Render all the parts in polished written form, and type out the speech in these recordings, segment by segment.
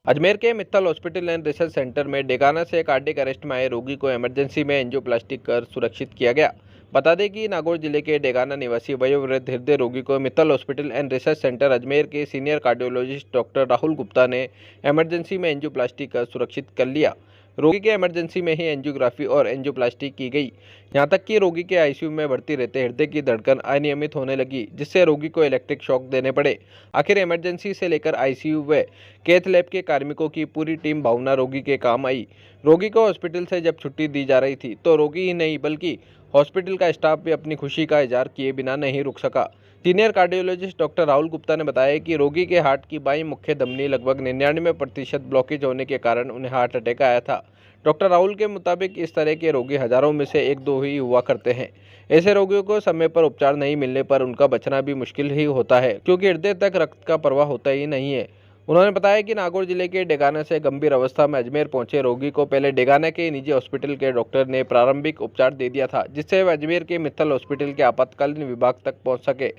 अजमेर के Mittal hospital and research centre में डेगाना से कार्डियक अरेस्ट में आए रोगी को इमरजेंसी में एंजियोप्लास्टी कर सुरक्षित किया गया। बता दें कि नागौर जिले के डेगाना निवासी वयोवृद्ध हृदय रोगी को Mittal hospital and research centre Ajmer के senior cardiologist doctor Rahul Gupta ने इमरजेंसी में एंजियोप्लास्टी कर सुरक्षित कर लिया। रोगी के इमरजेंसी में ही एंजियोग्राफी और एंजियोप्लास्टी की गई। यहां तक कि रोगी के आईसीयू में भर्ती रहते हृदय की धड़कन अनियमित होने लगी, जिससे रोगी को इलेक्ट्रिक शॉक देने पड़े। आखिर इमरजेंसी से लेकर आईसीयू व कैथ लैब के कार्मिकों की पूरी टीम भावना रोगी के काम आई। रोगी को हॉस्पिटल से जब छुट्टी दी जा रही थी तो रोगी ही नहीं बल्कि हॉस्पिटल का स्टाफ भी अपनी खुशी का इजहार किए बिना नहीं रुक सका। Senior cardiologist doctor Rahul Gupta ने बताया कि रोगी के हार्ट की बाईं मुख्य धमनी लगभग 99% ब्लॉकेज होने के कारण उन्हें हार्ट अटैक आया था। डॉक्टर राहुल के मुताबिक इस तरह के रोगी हजारों में से 1-2 ही हुआ करते हैं। ऐसे रोगियों को समय पर उपचार नहीं मिलने पर उनका बचना भी मुश्किल ही होता है, क्योंकि हृदय तक रक्त का प्रवाह होता ही नहीं है। उन्होंने बताया कि नागौर जिले के डेगाना से गंभीर अवस्था में अजमेर पहुंचे रोगी को पहले डेगाना के निजी हॉस्पिटल के डॉक्टर ने प्रारंभिक उपचार दे दिया था, जिससे वह अजमेर के मित्तल हॉस्पिटल के आपातकालीन विभाग तक पहुंच सके।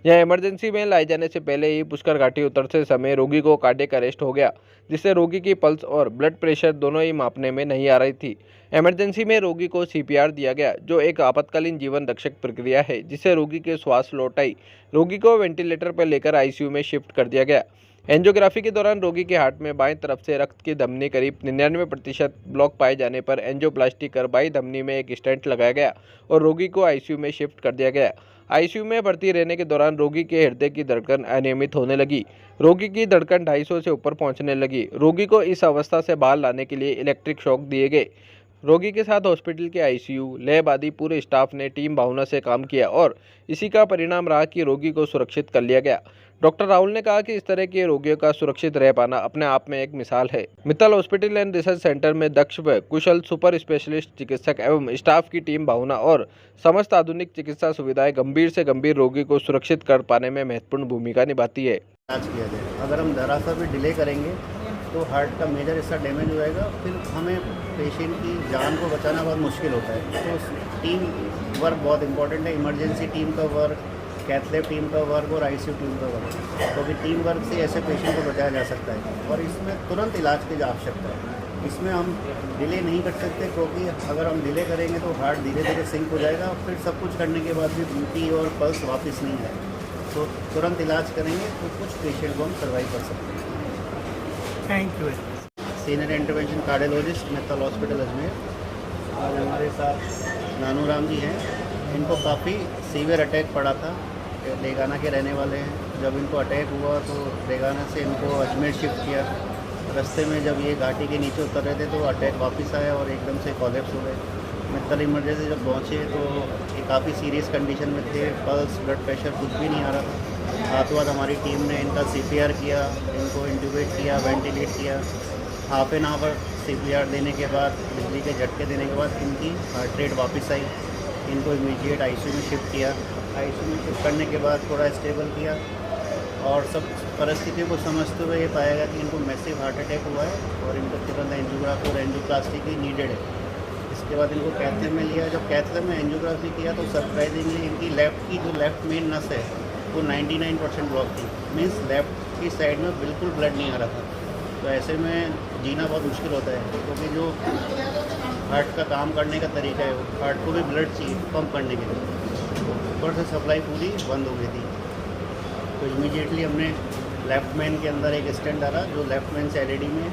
यह इमरजेंसी में लाए जाने से पहले ही पुष्कर घाटी उतरते समय रोगी को कार्डियक अरेस्ट हो गया, जिससे रोगी की पल्स और ब्लड प्रेशर दोनों ही मापने में नहीं आ रही थी। इमरजेंसी में रोगी को सीपीआर दिया गया, जो एक आपातकालीन जीवन रक्षक प्रक्रिया है, जिससे रोगी के श्वास लौट आई। रोगी को वेंटिलेटर पर लेकर आईसीयू में शिफ्ट कर दिया गया। एंजियोग्राफी के दौरान रोगी के हार्ट में बाईं तरफ से रक्त की धमनी करीब 99% ब्लॉक पाए जाने पर एंजियोप्लास्टी कर बाईं धमनी में एक स्टेंट लगाया गया और रोगी को आईसीयू में शिफ्ट कर दिया गया। आईसीयू में भर्ती रहने के दौरान रोगी के हृदय की धड़कन अनियमित होने लगी। रोगी की धड़कन 250 से ऊपर पहुंचने लगी। रोगी को इस अवस्था से बाहर लाने के लिए इलेक्ट्रिक शॉक दिए गए। रोगी के साथ हॉस्पिटल के आईसीयू, लैब आदि पूरे स्टाफ ने टीम भावना से काम किया और इसी का परिणाम रहा कि रोगी को सुरक्षित कर लिया गया। डॉक्टर राहुल ने कहा कि इस तरह के रोगियों का सुरक्षित रह पाना अपने आप में एक मिसाल है। Mittal hospital and research centre में दक्ष व कुशल सुपर स्पेशलिस्ट चिकित्सक एवं स्टाफ की टीम भावना और समस्त आधुनिक चिकित्सा सुविधाएं गंभीर से गंभीर रोगी को सुरक्षित कर पाने में महत्वपूर्ण भूमिका निभाती है। इलाज किया जाए। अगर हम ज़रा सा भी डिले करेंगे तो हार्ट का मेजर हिस्सा डैमेज हो जाएगा, फिर हमें पेशेंट की जान को बचाना बहुत मुश्किल होता है। तो टीम वर्क बहुत इंपॉर्टेंट है। इमरजेंसी टीम का वर्क, कैथ लैब टीम का वर्क और आईसीयू टीम का वर्क, क्योंकि टीम वर्क से ऐसे पेशेंट को बचाया जा सकता है और इसमें तुरंत इलाज की आवश्यकता है। इसमें हम डिले नहीं कर सकते, क्योंकि अगर हम डिले करेंगे तो हार्ट धीरे धीरे सिंक हो जाएगा, फिर सब कुछ करने के बाद भी बीपी और पल्स वापस नहीं आएगा। तो तुरंत इलाज करेंगे तो कुछ पेशेंट को हम सर्वाइव कर सकते हैं। Thank you. Senior intervention cardiologist Mittal hospital Ajmer. आज हमारे साथ नानू राम जी हैं। इनको काफ़ी सीवियर अटैक पड़ा था। डेगाना के रहने वाले हैं। जब इनको अटैक हुआ तो डेगाना से इनको अजमेर शिफ्ट किया। रास्ते में जब ये घाटी के नीचे उतर रहे थे तो अटैक वापस आया और एकदम से कॉलेप्स हो गए। मित्तल इमरजेंसी जब पहुँचे तो ये काफ़ी सीरियस कंडीशन में थे। पल्स, ब्लड प्रेशर कुछ भी नहीं आ रहा था। हाथ बाद हमारी टीम ने इनका सीपीआर किया, इनको इंट्यूबेट किया, वेंटिलेट किया। हाफ एन आवर सीपीआर देने के बाद, बिजली के झटके देने के बाद इनकी हार्ट रेट वापस आई। इनको इमीडिएट आईसीयू में शिफ्ट किया। आईसीयू में शिफ्ट करने के बाद थोड़ा स्टेबल किया और सब परिस्थितियों को समझते हुए ये पाया गया कि इनको मैसिव हार्ट अटैक हुआ है और इनको तुरंत एंजियोग्राफी और एंजियोप्लास्टी की नीडेड है। इसके बाद इनको कैथ लैब में लिया। जब कैथ लैब में एंजियोग्राफी किया तो सरप्राइजिंगली इनकी लेफ्ट मेन नस है वो 99% ब्लॉक थी। मीन्स लेफ्ट की साइड में बिल्कुल ब्लड नहीं आ रहा था। तो ऐसे में जीना बहुत मुश्किल होता है, क्योंकि जो हार्ट का काम करने का तरीका है, वो हार्ट को भी ब्लड चाहिए पंप करने के लिए। ऊपर से सप्लाई पूरी बंद हो गई थी। तो इमीडिएटली हमने लेफ्ट मेन के अंदर एक स्टेंट डाला, जो लेफ्ट मेन से एलईडी में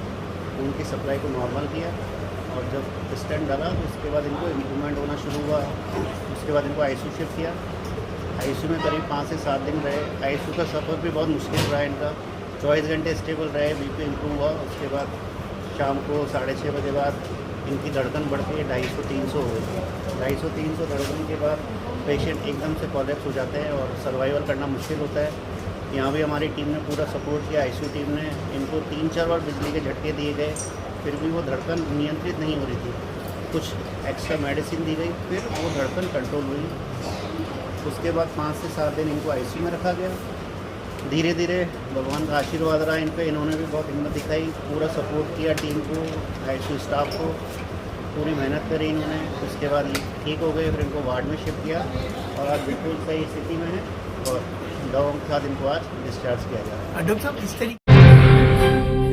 उनकी सप्लाई को नॉर्मल किया। और जब स्टेंट डाला तो उसके बाद इनको इम्प्रूवमेंट होना शुरू हुआ। उसके बाद इनको आईसीयू शिफ्ट किया। आईसीयू में करीब 5 से 7 दिन रहे। आईसीयू का सफ़र भी बहुत मुश्किल रहा इनका। 24 घंटे स्टेबल रहे, बीपी इम्प्रूव हुआ। उसके बाद शाम को 6:30 बजे बाद इनकी धड़कन बढ़ के 250-300 हो गई। 250-300 धड़कन के बाद पेशेंट एकदम से कॉलेप्स हो जाते हैं और सर्वाइवल करना मुश्किल होता है। यहाँ भी हमारी टीम ने पूरा सपोर्ट किया। आईसीयू टीम ने इनको 3-4 बार बिजली के झटके दिए गए, फिर भी वो धड़कन नियंत्रित नहीं हो रही थी। कुछ एक्स्ट्रा मेडिसिन दी गई, फिर वो धड़कन कंट्रोल हुई। उसके बाद 5 से 7 दिन इनको आईसीयू में रखा गया। धीरे धीरे भगवान का आशीर्वाद रहा इन पे। इन्होंने भी बहुत हिम्मत दिखाई, पूरा सपोर्ट किया टीम को, आईसीयू स्टाफ को, पूरी मेहनत करी इन्होंने। उसके बाद ये ठीक हो गए, फिर इनको वार्ड में शिफ्ट किया और आज बिल्कुल सही स्थिति में है और दवाओं के साथ इनको आज डिस्चार्ज किया जा रहा है। डॉक्टर साहब, इस तरीके